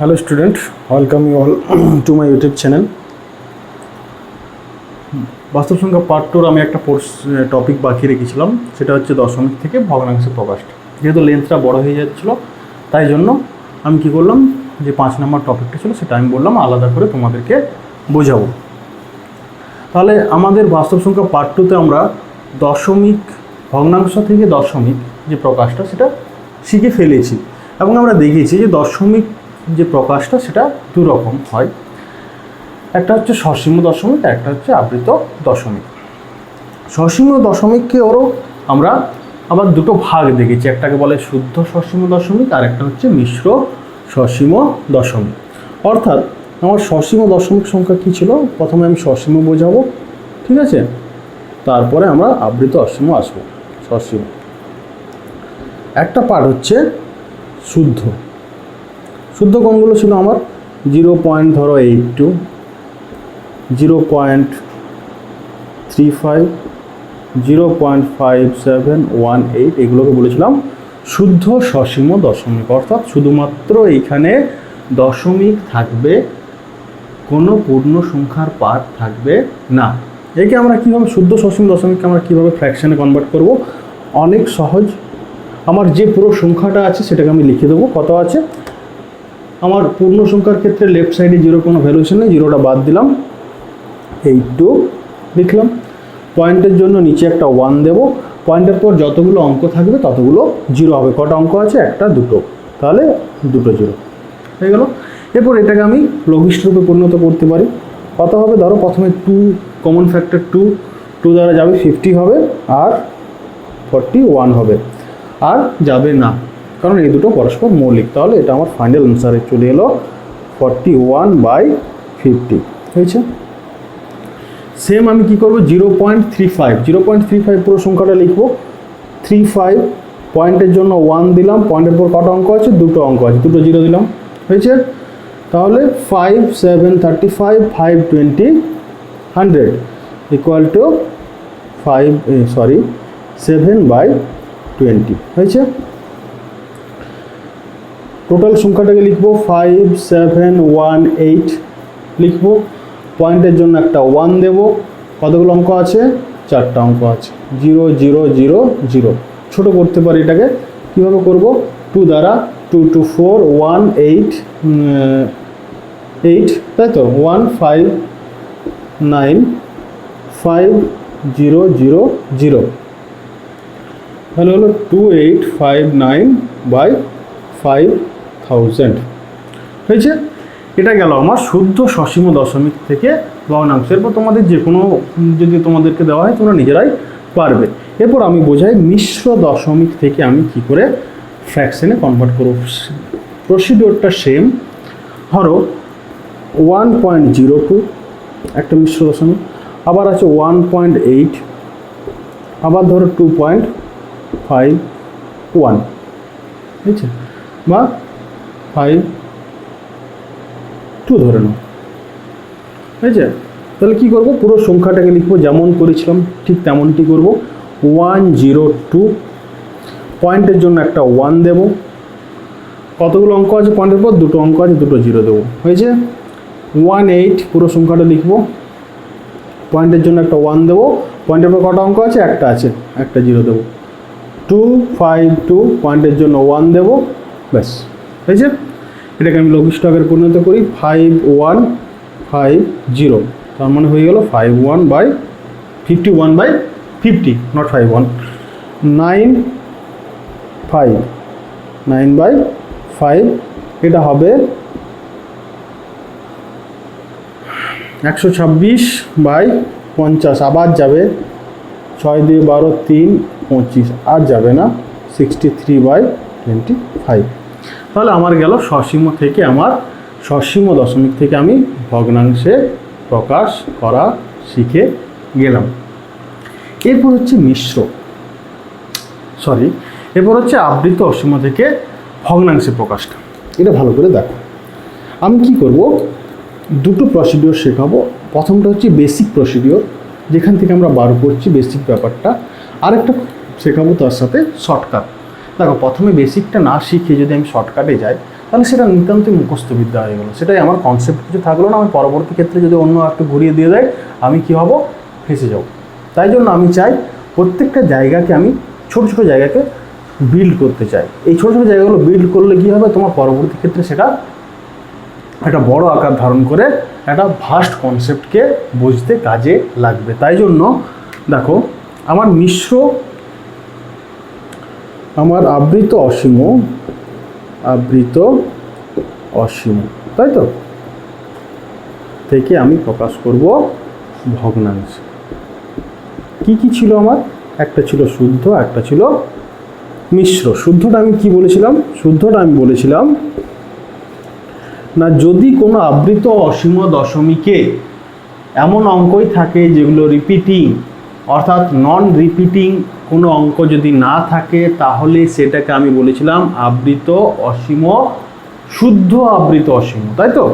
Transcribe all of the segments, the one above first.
Hello student, welcome you all to my YouTube channel. বাস্তব সংখ্যা part 2 আমি একটা টপিক বাকি রেখেছিলাম, সেটা হচ্ছে দশমিক থেকে ভগ্নাংশে প্রকাশটা। যেহেতু লেন্থটা বড় হয়ে যাচ্ছিলো তাই জন্য আমি কি করলাম, যে 5 নম্বর টপিকটা ছিল সেটা আমি বললাম আলাদা করে তোমাদেরকে বোঝাবো। তাহলে আমাদের বাস্তব সংখ্যা পার্ট 2তে আমরা দশমিক ভগ্নাংশ থেকে দশমিক যে প্রকাশটা সেটা শিখে ফেলেছি এবং আমরা দেখেছি যে দশমিক যে প্রকাশটা সেটা দু রকম হয়, একটা হচ্ছে সসীম দশমিক, একটা হচ্ছে আবৃত দশমিক। সসীম দশমিককে ওরও আমরা আবার দুটো ভাগ দেখেছি, একটাকে বলে শুদ্ধ সসীম দশমিক আর একটা হচ্ছে মিশ্র সসীম দশমিক। অর্থাৎ আমার সসীম দশমিক সংখ্যা কী ছিল, প্রথমে আমি সসীম বোঝাবো, ঠিক আছে, তারপরে আমরা আবৃত অসীম আসবো। সসীম একটা পার্ট হচ্ছে শুদ্ধ। শুদ্ধ কোনগুলো ছিল আমার 0.82, 0.35, 0.5718 এগুলোকে বলেছিলাম শুদ্ধ সসীম দশমিক। অর্থাৎ শুধুমাত্র এইখানে দশমিক থাকবে, কোনো পূর্ণ সংখ্যার পার্ট থাকবে না। একে আমরা কীভাবে শুদ্ধ সসীম দশমিককে আমরা কীভাবে ফ্র্যাকশানে কনভার্ট করব, অনেক সহজ। আমার যে পুরো সংখ্যাটা আছে সেটাকে আমি লিখে দেবো। কত আছে আমার পূর্ণ সংখ্যার ক্ষেত্রে লেফট সাইডে জিরো কোনো ভ্যালুয়েশন নেই, জিরোটা বাদ দিলাম, 82 লিখলাম। পয়েন্টের জন্য নিচে একটা 1 দেবো, পয়েন্টের পর যতগুলো অঙ্ক থাকবে ততগুলো জিরো হবে। কটা অঙ্ক আছে, একটা দুটো, তাহলে দুটো জিরো হয়ে গেল। এরপর এটাকে আমি লঘিষ্ঠ রূপে পরিণত করতে পারি। কত হবে, ধরো প্রথমে 2 কমন ফ্যাক্টর 2 দ্বারা যাবে 50 হবে আর 41 হবে, আর যাবে না কারণ এই দুটো পরস্পর মৌলিক। তাহলে এটা আমার ফাইনাল অ্যান্সারে চলে এলো 41/50 হয়েছে। সেম আমি কি করব, 0.35 পুরো সংখ্যাটা লিখবো। 35 পয়েন্টের জন্য 1 দিলাম, পয়েন্টের পর কটা অঙ্ক আছে, দুটো অঙ্ক আছে, দুটো জিরো দিলাম, হয়েছে। তাহলে 5 7 35 5 20 100 ইকুয়াল টু 7/20 হয়েছে। টোটাল সংখ্যাটাকে লিখবো 5718 লিখবো। পয়েন্টের জন্য একটা 1 দেবো, কতগুলো অঙ্ক আছে, 4টা অঙ্ক আছে, 0 0 0 0। ছোটো করতে পারি এটাকে, কীভাবে করব, 2 দ্বারা 2 2 4 1 8 8 তাই তো, 1 5 9 5 0 0 0, তাহলে হলো 2859/5000 হয়েছে। এটা গেল আমার শুদ্ধ সসীম দশমিক থেকে ভগ্নাংশ। এরপর তোমাদের যে কোনো যদি তোমাদেরকে দেওয়া হয় তোমরা নিজেরাই পারবে। এরপর আমি বোঝাই মিশ্র দশমিক থেকে আমি কি করে ফ্র্যাকশনে কনভার্ট করব। প্রসিডিওরটা সেম। ধরো 1.02 একটা মিশ্র দশমিক, আবার আছে 1.8, আবার ধরো 2.51, ঠিক আছে, বা 5.2 ধরে নাও, ঠিক আছে। তাহলে কী করবো, পুরো সংখ্যাটাকে লিখবো যেমন করেছিলাম ঠিক তেমনটি করব। 102 পয়েন্টের জন্য একটা 1 দেবো, কতগুলো অঙ্ক আছে, পয়েন্টের পর দুটো অঙ্ক আছে, দুটো জিরো দেবো, হয়েছে। 18 পুরো সংখ্যাটা লিখবো, পয়েন্টের জন্য একটা 1 দেবো, পয়েন্টের পর কটা অঙ্ক আছে, একটা আছে, একটা জিরো দেবো। 252 পয়েন্টের জন্য 1 দেবো, ব্যাস হয়েছে। এটাকে আমি লঘিষ্ঠ আকারে পরিণত করি, 5150, তার মানে হয়ে গেল 51/50 নট 51, 9/5 এটা হবে 126/50, আবার যাবে 6 দিয়ে 12 3 25, আর যাবে না 63/25। তাহলে আমার গেল সসীম থেকে আমার সসীম দশমিক থেকে আমি ভগ্নাংশে প্রকাশ করা শিখে গেলাম। এরপর হচ্ছে এরপর হচ্ছে আবৃত অসীম থেকে ভগ্নাংশে প্রকাশটা। এটা ভালো করে দেখো, আমি কি করব, দুটো প্রসিডিওর শেখাবো। প্রথমটা হচ্ছে বেসিক প্রসিডিওর, যেখান থেকে আমরা বার করছি বেসিক ব্যাপারটা, আরেকটা শেখাবো তার সাথে শর্টকাট। দেখো প্রথমে বেসিকটা না শিখে যদি আমি শর্টকাটে যাই তাহলে সেটা নিতান্তই মুখস্থ বিদ্যা হয়ে গেলো, সেটাই আমার কনসেপ্ট কিছু থাকলো না। আমি পরবর্তী ক্ষেত্রে যদি অন্য একটু ঘুরিয়ে দিয়ে দেয় আমি কী হব, ফেঁসে যাব। তাই জন্য আমি চাই প্রত্যেকটা জায়গাকে আমি ছোটো ছোটো জায়গাকে বিল্ড করতে চাই। এই ছোটো ছোটো জায়গাগুলো বিল্ড করলে কী হবে, তোমার পরবর্তী ক্ষেত্রে সেটা একটা বড় আকার ধারণ করে একটা ভাস্ট কনসেপ্টকে বুঝতে কাজে লাগবে। তাই জন্য দেখো আমার মিশ্র, আমার আবৃত অসীম, তাই তো, থেকে আমি প্রকাশ করব ভগ্নাংশ। কি কি ছিল আমার, একটা ছিল শুদ্ধ, একটা ছিল মিশ্র। শুদ্ধটা আমি কি বলেছিলাম, শুদ্ধটা আমি বলেছিলাম না, যদি কোনো আবৃত অসীম দশমিকে এমন অঙ্কই থাকে যেগুলো রিপিটিং, অর্থাৎ নন রিপিটিং কোনো অঙ্ক যদি না থাকে তাহলে সেটাকে আমি বলেছিলাম আবৃত অসীম, শুদ্ধ আবৃত অসীম, তাই তো।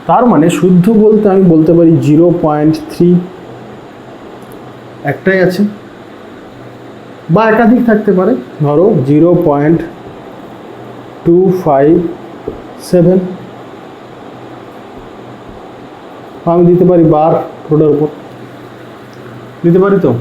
তার মানে শুদ্ধ বলতে আমি বলতে পারি 0.3 একটাই আছে, বা একাধিক থাকতে পারে, ধরো 0.257 আমি দিতে পারি বার রোডের উপর, দিতে পারি তো।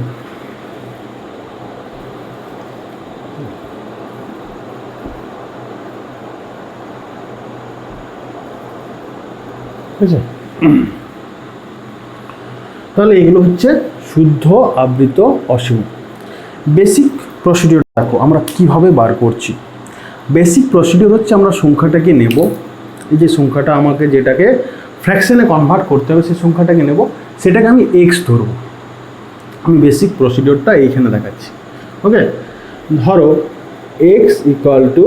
ঠিক আছে, তাহলে এগুলো হচ্ছে শুদ্ধ আবৃত অসীম। বেসিক প্রসিডিওর দেখো আমরা কিভাবে বার করছি। বেসিক প্রসিডিওর হচ্ছে আমরা সংখ্যাটাকে নেব, এই যে সংখ্যাটা আমাকে যেটাকে ফ্র্যাকশনে কনভার্ট করতে হবে সেই সংখ্যাটাকে নেব, সেটাকে আমি এক্স ধরব। আমি বেসিক প্রসিডিওরটা এইখানে দেখাচ্ছি। ওকে, ধরো এক্স ইকুয়াল টু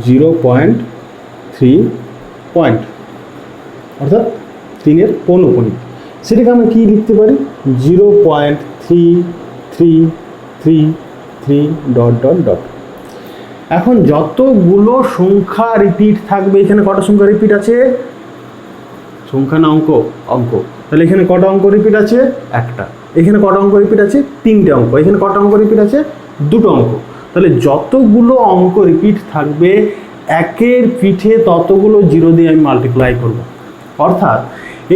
0.3 পয়েন্ট, অর্থাৎ 3-এর পৌনঃপুনিক। সেটাকে আমরা কী লিখতে পারি, 0.3333 ... এখন যতগুলো সংখ্যা রিপিট থাকবে, এখানে কটা সংখ্যা রিপিট আছে, সংখ্যা না অঙ্ক, অঙ্ক, তাহলে এখানে কটা অঙ্ক রিপিট আছে, একটা। এখানে কটা অঙ্ক রিপিট আছে, 3টে অঙ্ক। এখানে কটা অঙ্ক রিপিট আছে, 2টো অঙ্ক। তাহলে যতগুলো অঙ্ক রিপিট থাকবে একের পিঠে ততগুলো জিরো দিয়ে আমি মাল্টিপ্লাই করব। অর্থাৎ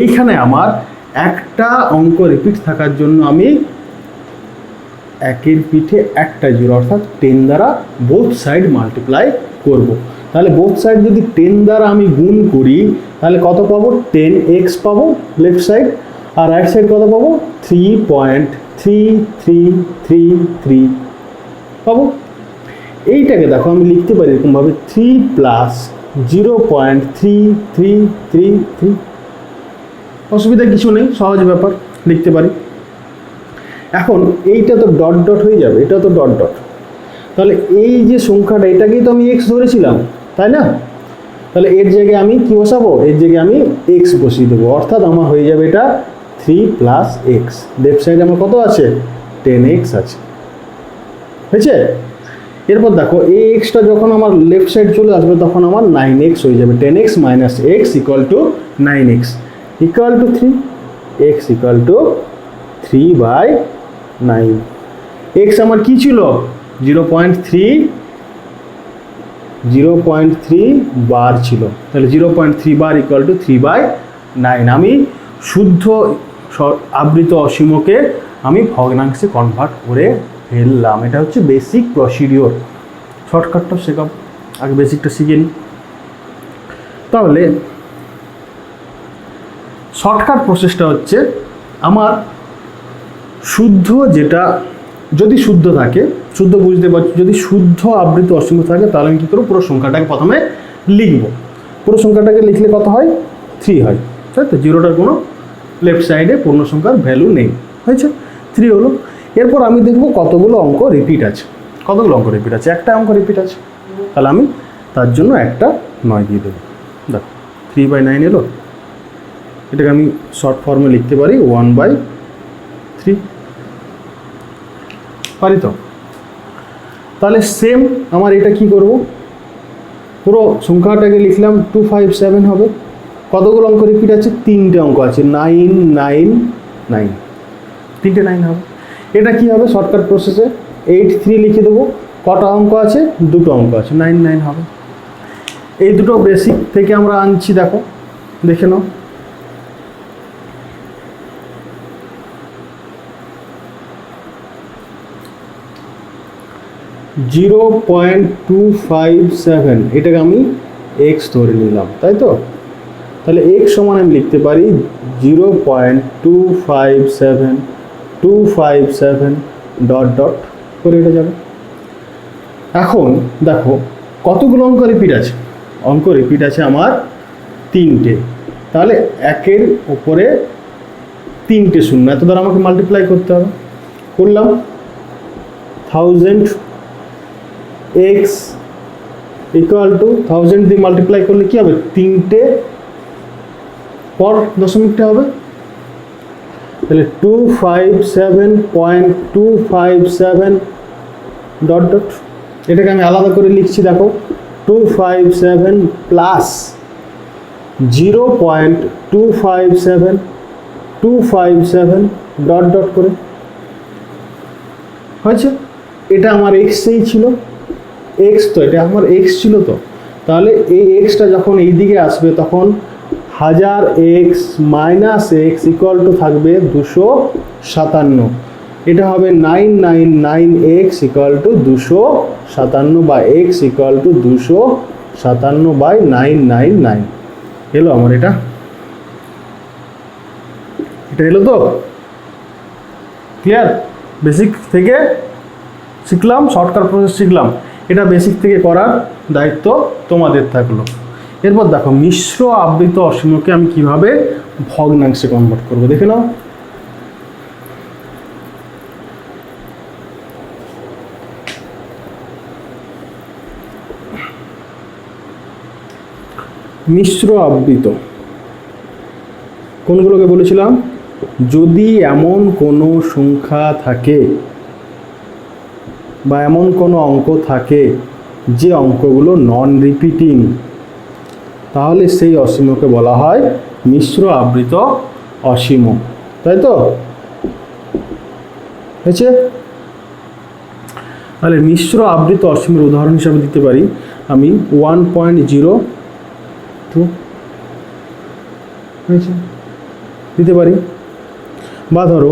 এইখানে আমার একটা অঙ্ক রিপিট থাকার জন্য আমি একের পিঠে একটা জিরো, অর্থাৎ 10 দ্বারা বোথ সাইড মাল্টিপ্লাই করব। তাহলে বোথ সাইড যদি 10 দ্বারা আমি গুণ করি তাহলে কত পাবো, 10x পাবো লেফট সাইড, আর রাইট সাইড কত পাবো, 3.3333 পাবো। এইটাকে দেখো আমি লিখতে পারি এরকমভাবে 3 + 0.3333, অসুবিধা কিছু নেই, সহজ ব্যাপার, লিখতে পারি। এখন এইটা তো ডট ডট হয়ে যাবে, এটা তো ডট ডট, তাহলে এই যে সংখ্যাটা এটাকেই তো আমি এক্স ধরেছিলাম, তাই না। তাহলে এর জায়গায় আমি কি বসাবো, এর জায়গায় আমি এক্স বসিয়ে দেবো, অর্থাৎ আমার হয়ে যাবে এটা 3 + x। লেফট সাইডে আমার কত আছে, 10x আছে, হয়েছে। এরপর দেখো এই এক্সটা যখন আমার লেফট সাইড চলে আসবে তখন আমার 9x হয়ে যাবে। 10x - x = 9x = 3, x = 3/9। x আমার কি ছিল, 0.3 বার ছিল, তাহলে 0.3 বার = 3/9। আমি শুদ্ধ আবৃত অসীমকে আমি ভগ্নাংশে কনভার্ট করে ফেললাম। এটা হচ্ছে বেসিক প্রসিডিওর। শর্টকাটটা শেখাব, আগে বেসিকটা শিখে নিই। তাহলে শর্টকাট প্রসেসটা হচ্ছে আমার শুদ্ধ, যেটা যদি শুদ্ধ থাকে, শুদ্ধ বুঝতে পারছি, যদি শুদ্ধ আবৃত অসীম থাকে তাহলে আমি কী করবো, পুরো সংখ্যাটাকে প্রথমে লিখব। পুরো সংখ্যাটাকে লিখলে কত হয়, 3 হয়, তাই তো। জিরোটার কোনো লেফট সাইডে পূর্ণ সংখ্যার ভ্যালু নেই, হয়েছে, 3 হলো। এরপর আমি দেখব কতগুলো অঙ্ক রিপিট আছে, কতগুলো অঙ্ক রিপিট আছে, একটা অঙ্ক রিপিট আছে, তাহলে আমি তার জন্য একটা 9 দিয়ে দেবো। দেখো 3/9 এলো, এটাকে আমি শর্ট ফর্মে লিখতে পারি 1/3, পারি তো। তাহলে সেম আমার এটা কি করব, পুরো সংখ্যাটাকে লিখলাম 257 হবে। কতগুলো অঙ্ক রিপিট আছে, 3টে অঙ্ক আছে, 9 9 9, 3টে 9 হবে। এটা কি হবে, শর্টকাট প্রসেসে 8 3 লিখে দেবো। কটা অঙ্ক আছে, 2টো অঙ্ক আছে, 9 9 হবে। এই দুটো বেসিক থেকে আমরা আনছি, দেখো দেখে নাও। জিরো 0.257 এটাকে আমি এক্স ধরে নিলাম, তাই তো? তাহলে এক্স সমান আমি লিখতে পারি 0.257 ডট ডট করে এটা যাবে। এখন দেখো কতগুলো অঙ্ক রিপিট আছে, অঙ্ক রিপিট আছে আমার 3টে। তাহলে 1-এর উপরে 3টে শূন্য, এত দ্বারা আমাকে মাল্টিপ্লাই করতে হবে। করলাম 1000 এক্স ইকুয়াল টু 1000 দিয়ে মাল্টিপ্লাই করলে কি হবে, 3টে পর দশমিকটা হবে। তাহলে 257.257 ডট ডট, এটাকে আমি আলাদা করে লিখছি, দেখো 257 প্লাস 0.257 ডট ডট করে হয়েছে। এটা আমার এক্সই ছিল, এক্স তো, এটা আমার এক্স ছিল তো। তাহলে এই এক্সটা যখন এই দিকে আসবে তখন 1000 x minus x equal to থাকবে 257। এটা হবে 999 এক্স ইকুয়াল টু 257 বা এক্স ইকুয়াল টু 257/999 এলো আমার। এটা এলো তো, ক্লিয়ার? বেসিক থেকে শিখলাম, শর্টকাট প্রসেস শিখলাম, এটা বেসিক থেকে করার দায়িত্ব তোমাদের থাকলো। এরপর দেখো মিশ্র আবৃত অসীমকে আমি কিভাবে ভগ্নাংশে কনভার্ট করব, দেখে নাও। মিশ্র আবৃত কোনগুলোকে বলেছিলাম, যদি এমন কোনো সংখ্যা থাকে বা এমন কোনো অঙ্ক থাকে যে অঙ্কগুলো নন রিপিটিং, তাহলে সেই অসীমকে বলা হয় মিশ্র আবৃত অসীম, তাই তো? হয়েছে? তাহলে মিশ্র আবৃত অসীমের উদাহরণ হিসাবে দিতে পারি আমি 1.02 হয়েছে দিতে পারি, বা ধরো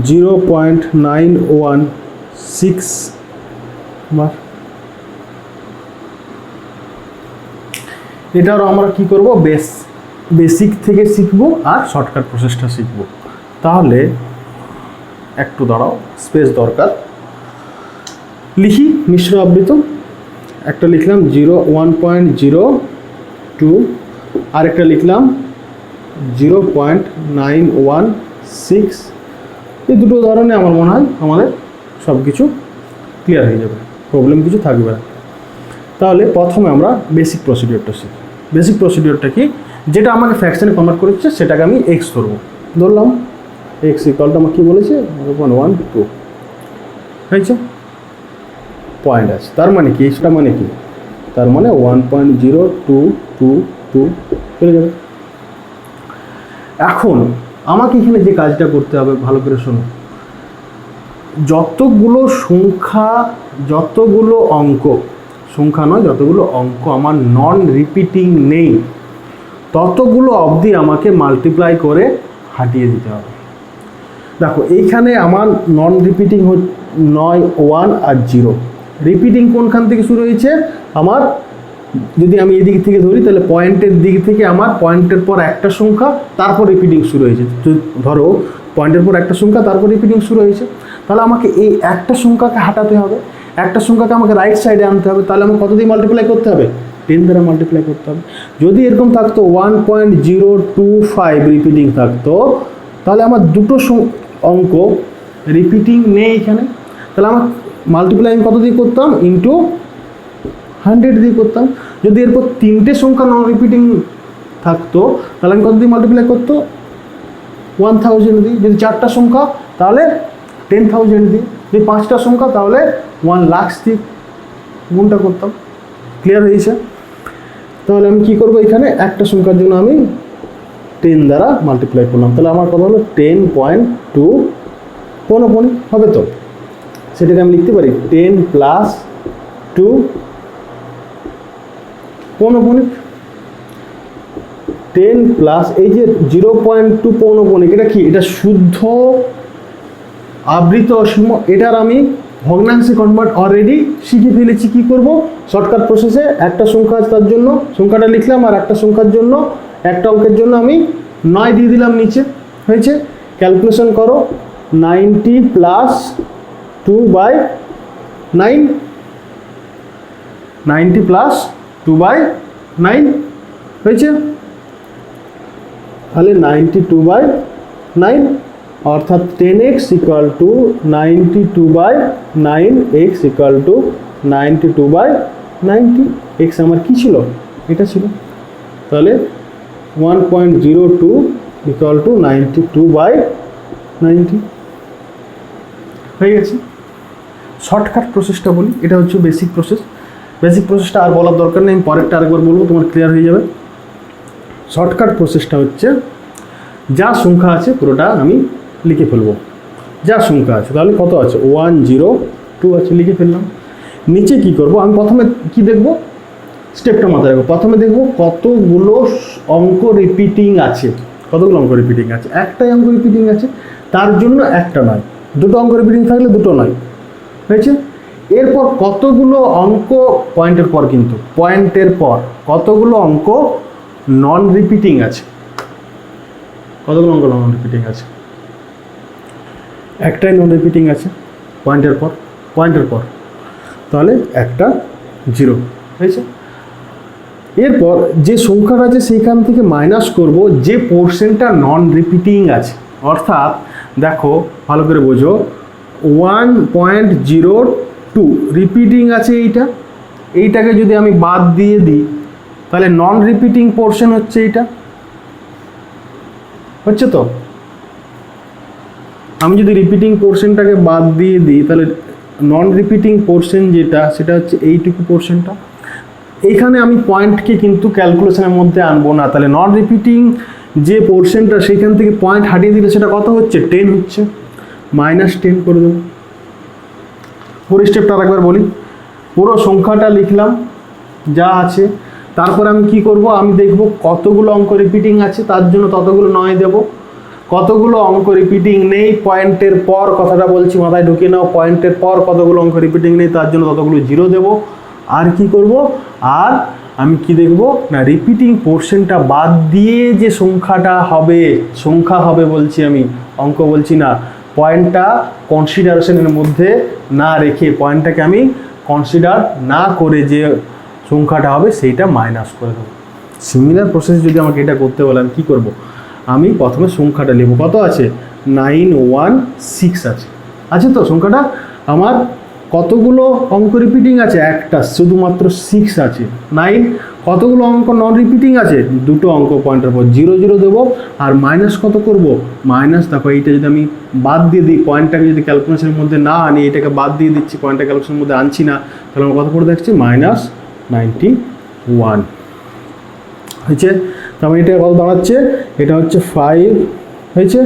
0.916 বার। এটারও আমরা কি করব, বেসিক থেকে শিখব আর শর্টকাট প্রসেসটা শিখব। তাহলে একটু দাঁড়াও, স্পেস দরকার। লিখি মিশ্র আবৃত, একটা লিখলাম 1.02, আরেকটা লিখলাম 0.916। এই দুটো উদাহরণে আমার মনে হয় আমাদের সব কিছু ক্লিয়ার হয়ে যাবে, প্রবলেম কিছু থাকবে না। তাহলে প্রথমে আমরা বেসিক প্রসিডিওরটা শিখি। বেসিক প্রসিডিওরটা কি, যেটা আমাকে ফ্র্যাকশনে কনভার্ট করছে সেটাকে আমি এক্স ধরবো, ধরলাম এক্স ইকুয়ালটা আমার কী বলেছে 0.12 হয়েছে, পয়েন্ট আছে। তার মানে কি, এক্সটা মানে কি, তার মানে 1.0222 চলে যাবে। এখন আমাকে এখানে যে কাজটা করতে হবে ভালো করে শোনো, যতগুলো সংখ্যা, যতগুলো অঙ্ক, সংখ্যা নয় যতগুলো অঙ্ক আমার নন রিপিটিং নেই, ততগুলো অবধি আমাকে মাল্টিপ্লাই করে হাঁটিয়ে দিতে হবে। দেখো এইখানে আমার নন রিপিটিং নয় 1 আর 0, রিপিটিং কোনখান থেকে শুরু হয়েছে আমার, যদি আমি এদিক থেকে ধরি তাহলে পয়েন্টের দিক থেকে আমার পয়েন্টের পর একটা সংখ্যা তারপর রিপিটিং শুরু হয়েছে। ধরো পয়েন্টের পর একটা সংখ্যা তারপর রিপিটিং শুরু হয়েছে, তাহলে আমাকে এই একটা সংখ্যাকে হাঁটাতে হবে, একটা সংখ্যাকে আমাকে রাইট সাইডে আনতে হবে। তাহলে আমাকে কত দিয়ে মাল্টিপ্লাই করতে হবে, 10 দ্বারা মাল্টিপ্লাই করতে হবে। যদি এরকম থাকতো 1.025 রিপিটিং থাকতো, তাহলে আমার দুটো অঙ্ক রিপিটিং নেই এখানে, তাহলে আমার মাল্টিপ্লাই আমি কত দিয়ে করতাম, ইন্টু 100 দিয়ে করতাম। যদি এরপর 3টে সংখ্যা নন রিপিটিং থাকতো তাহলে আমি কত দিয়ে মাল্টিপ্লাই করতো, 1000 দিয়ে। যদি 4টা সংখ্যা তাহলে 10,000 দিয়ে। যদি 5টা সংখ্যা তাহলে 1 লাখ দিয়ে গুণটা করতাম। ক্লিয়ার হয়েছে? তাহলে আমি কী করবো, এখানে একটা সংখ্যার জন্য আমি 10 দ্বারা মাল্টিপ্লাই করলাম, তাহলে আমার কত হলো 10.2 হবে তো। সেটাকে আমি লিখতে পারি 10 + 2 পৌনঃপুনিক। 10 প্লাস এই যে 0.2 পৌনঃপুনিক, এটা কি? এটা শুদ্ধ আবৃত অসীম। এটার আমি ভগ্নাংশে কনভার্ট অলরেডি শিখে ফেলেছি। কি করব? শর্টকাট প্রসেসে একটা সংখ্যা আছে তার জন্য সংখ্যাটা লিখলাম, আর একটা সংখ্যার জন্য একটা অঙ্কের জন্য আমি 9 দিয়ে দিলাম নিচে। হয়েছে? ক্যালকুলেশন করো। 90 প্লাস 2/9, 90 প্লাস 2/9 হয়েছে। তাহলে 92/9 অর্থাৎ 10x equal to 92/9, x equal to 92/90। x আমার কি ছিল? এটা ছিল। তাহলে 1.02 ইকুয়াল টু 92/90 হয়ে গেছে। শর্টকাট প্রসেসটা বলি, এটা হচ্ছে বেসিক প্রসেস। বেসিক প্রসেসটা আর বলার দরকার নেই, আমি পরেরটা আরেকবার বলবো, তোমার ক্লিয়ার হয়ে যাবে। শর্টকাট প্রসেসটা হচ্ছে যা সংখ্যা আছে পুরোটা আমি লিখে ফেলবো। যা সংখ্যা আছে, তাহলে কত আছে? 102 আছে, লিখে ফেললাম। নিচে কি করব? আমি প্রথমে কি দেখব? স্টেপটা মাথায় রাখবো। প্রথমে দেখব কতগুলো অঙ্ক রিপিটিং আছে। কতগুলো অঙ্ক রিপিটিং আছে? একটাই অঙ্ক রিপিটিং আছে, তার জন্য একটা নয়। দুটো অঙ্ক রিপিটিং থাকলে দুটো নয়। হয়েছে? এরপর কতগুলো অঙ্ক, পয়েন্টের পর কিন্তু, পয়েন্টের পর কতগুলো অঙ্ক নন রিপিটিং আছে? কতগুলো অঙ্ক নন রিপিটিং আছে? একটাই নন রিপিটিং আছে পয়েন্টের পর, পয়েন্টের পর, তাহলে একটা 0 হয়েছে। এরপর যে সংখ্যাটা আছে সেইখান থেকে মাইনাস করব যে পোর্শনটা নন রিপিটিং আছে। অর্থাৎ দেখো ভালো করে বোঝো, 1.02 রিপিটিং আছে এইটাকে যদি আমি বাদ দিয়ে দিই তাহলে নন রিপিটিং পোর্শন হচ্ছে এইটা। হচ্ছে তো? আমি যদি রিপিটিং পোর্শনটাকে বাদ দিয়ে দিই তাহলে নন রিপিটিং পোর্শন যেটা, সেটা হচ্ছে এইটুকু পোর্শনটা। এইখানে আমি পয়েন্টকে কিন্তু ক্যালকুলেশনের মধ্যে আনবো না। তাহলে নন রিপিটিং যে পোর্শনটা সেইখান থেকে পয়েন্ট হাটিয়ে দিলে সেটা কত হচ্ছে? 10 হচ্ছে। -10 করে দেবো। পুরো স্টেপটা আরেকবার বলি। পুরো সংখ্যাটা লিখলাম যা আছে, তারপর আমি কি করব? আমি দেখব কতগুলো অঙ্ক রিপিটিং আছে, তার জন্য ততগুলো 9 দেব। কতগুলো অঙ্ক রিপিটিং নেই, পয়েন্টের পর কথাটা বলছি, মাথায় ঢুকিয়ে নাও। পয়েন্টের পর কতগুলো অঙ্ক রিপিটিং নেই, তার জন্য ততগুলো 0 দেব। আর কি করব? আর আমি কি দেখব না, রিপিটিং পোর্শনটা বাদ দিয়ে যে সংখ্যাটা হবে, সংখ্যা হবে বলছি আমি, অঙ্ক বলছি না। পয়েন্টটা কনসিডারেশনের মধ্যে না রেখে, পয়েন্টটাকে আমি কনসিডার না করে যে সংখ্যাটা হবে সেইটা মাইনাস করে দেবো। সিমিলার প্রসেস যদি আমাকে এটা করতে বলে আমি কী করবো? আমি প্রথমে সংখ্যাটা লিখব। কত আছে? 916 আছে তো সংখ্যাটা আমার। কতগুলো অঙ্ক রিপিটিং আছে? একটা, শুধুমাত্র 6 আছে। 9 কতগুলো অঙ্ক নন রিপিটিং আছে? দুটো অঙ্ক, পয়েন্টের পর 0 0 দেবো। আর মাইনাস কত করব? মাইনাস, দেখো এইটা যদি আমি বাদ দিয়ে দিই, পয়েন্টটাকে যদি ক্যালকুলেশনের মধ্যে না আনি, এটাকে বাদ দিয়ে দিচ্ছি, পয়েন্টটা ক্যালকুলেশনের মধ্যে আনছি না, তাহলে আমার কত পড়ে দেখছি? -91 হয়েছে। তারপরে এটা কত দাঁড়াচ্ছে? এটা হচ্ছে 5 হয়েছে।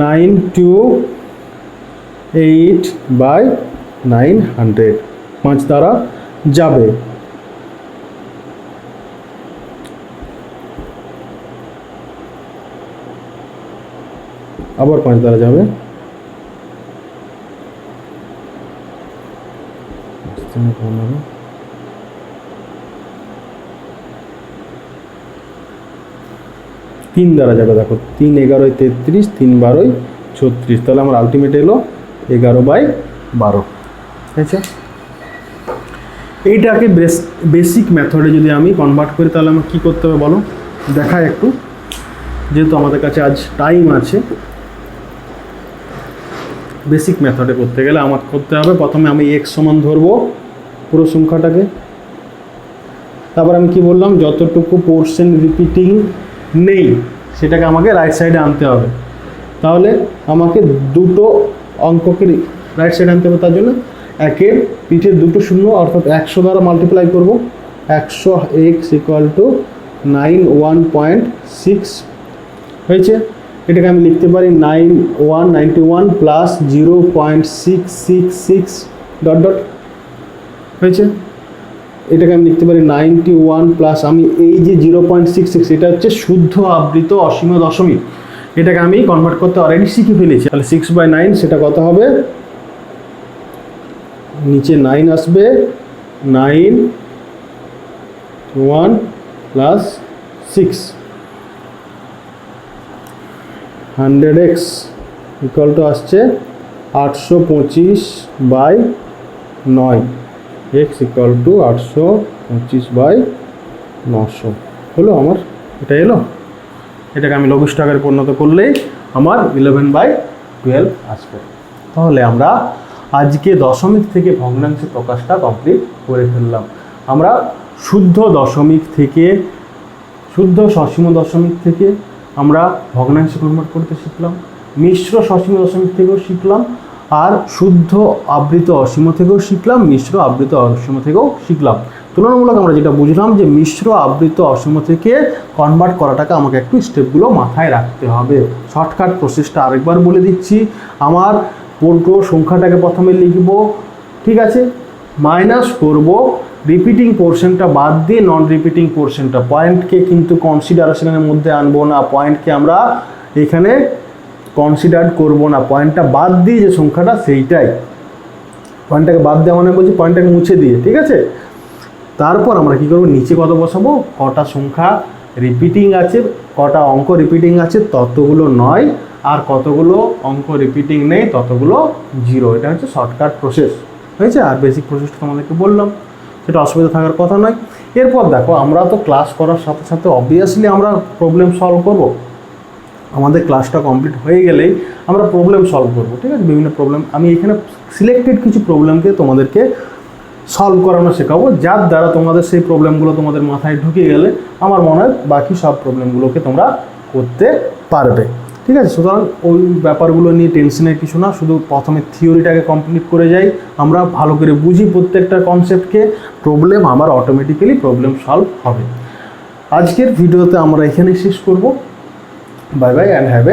928/900 5 দ্বারা যাবে। আবার 5 দ্বারা যাবে। 3 দ্বারা যাবে। দেখো 3 11 33, 3 12 36, তাহলে আমার আলটিমেট এলো 11/12 হয়েছে। এইটাকে বেসিক মেথডে যদি আমি কনভার্ট করি তাহলে আমার কী করতে হবে বলো? দেখায় একটু, যেহেতু আমাদের কাছে আজ টাইম আছে। বেসিক মেথডে করতে গেলে আমার করতে হবে, প্রথমে আমি x সমান ধরবো পুরো সংখ্যাটাকে। তারপর আমি কি বললাম? যতটুকু পোর্শন রিপিটিং নেই সেটাকে আমাকে রাইট সাইডে আনতে হবে। তাহলে আমাকে দুটো অঙ্ককে রাইট সাইডে আনতে হবে। তার জন্য একের পিঠে দুটো শূন্য, অর্থাৎ 100 দ্বারা মাল্টিপ্লাই করব। 100 x ইকুয়াল টু 91.6 হয়েছে। এটাকে আমি লিখতে পারি 91 প্লাস 0.666 ডট ডট হয়েছে। এটাকে আমি লিখতে পারি 91 প্লাস আমি এই যে 0.66 এটা হচ্ছে শুদ্ধ আবৃত অসীম দশমিক, এটাকে আমি কনভার্ট করতে অলরেডি শিখে ফেলেছি। তাহলে 6/9 সেটা কত হবে, নিচে 9 আসবে, 9 1 প্লাস 6 100x ইকুয়াল টু আসছে 825/9, x ইকুয়াল টু 825/900 হলো আমার, এটা এলো। এটাকে আমি লঘিষ্ঠ আকারে পরিণত করলেই আমার 11/12 আসবে। তাহলে আমরা আজকে দশমিক থেকে ভগ্নাংশে প্রকাশটা কমপ্লিট করে ফেললাম। আমরা শুদ্ধ দশমিক থেকে, শুদ্ধ সসীম দশমিক থেকে আমরা ভগ্নাংশে কনভার্ট করতে শিখলাম, মিশ্র সসীম দশমিক থেকেও শিখলাম, আর শুদ্ধ আবৃত অসীম থেকেও শিখলাম, মিশ্র আবৃত অসীম থেকেও শিখলাম। তুলনামূলক আমরা যেটা বুঝলাম যে মিশ্র আবৃত অসীম থেকে কনভার্ট করাটাকে আমাকে একটু স্টেপগুলো মাথায় রাখতে হবে। শর্টকাট প্রসেসটা আরেকবার বলে দিচ্ছি। আমার পুরো সংখ্যাটাকে প্রথমে লিখব, ঠিক আছে, মাইনাস করব, রিপিটিং পোর্শনটা বাদ দিয়ে নন রিপিটিং পোর্শনটা, পয়েন্টকে কিন্তু কনসিডারেশনের মধ্যে আনবো না, পয়েন্টকে আমরা এখানে কনসিডার করব না, পয়েন্টটা বাদ দিয়ে যে সংখ্যাটা সেইটাই, পয়েন্টটাকে বাদ দেওয়া মানে বলছি পয়েন্টটাকে মুছে দিয়ে, ঠিক আছে। তারপর আমরা কি করব, নিচে কত বসাবো, কটা সংখ্যা রিপিটিং আছে, কটা অঙ্ক রিপিটিং আছে ততগুলো 9, আর কতগুলো অঙ্ক রিপিটিং নেই ততগুলো 0। এটা হচ্ছে শর্টকাট প্রসেস, হয়েছে। আর বেসিক প্রসেসটা তোমাদেরকে বললাম, সেটা অসুবিধা থাকার কথা নয়। এরপর দেখো, আমরা তো ক্লাস করার সাথে সাথে অবভিয়াসলি আমরা প্রবলেম সলভ করব। আমাদের ক্লাসটা কমপ্লিট হয়ে গেলেই আমরা প্রবলেম সলভ করব, ঠিক আছে। বিভিন্ন প্রবলেম আমি এখানে সিলেক্টেড কিছু প্রবলেমকে তোমাদেরকে সলভ করানো শেখাবো, যার দ্বারা তোমাদের সেই প্রবলেমগুলো তোমাদের মাথায় ঢুকে গেলে আমার মনে হয় বাকি সব প্রবলেমগুলোকে তোমরা করতে পারবে, ঠিক আছে। সুতরাং ওই ব্যাপারগুলো নিয়ে টেনশনের কিছু না, শুধু প্রথমে থিওরিটাকে কমপ্লিট করে যাই, আমরা ভালো করে বুঝি প্রত্যেকটা কনসেপ্টকে, প্রবলেম আমার অটোমেটিক্যালি প্রবলেম সলভ হবে। আজকের ভিডিওতে আমরা এখানেই শেষ করব। Bye bye and have a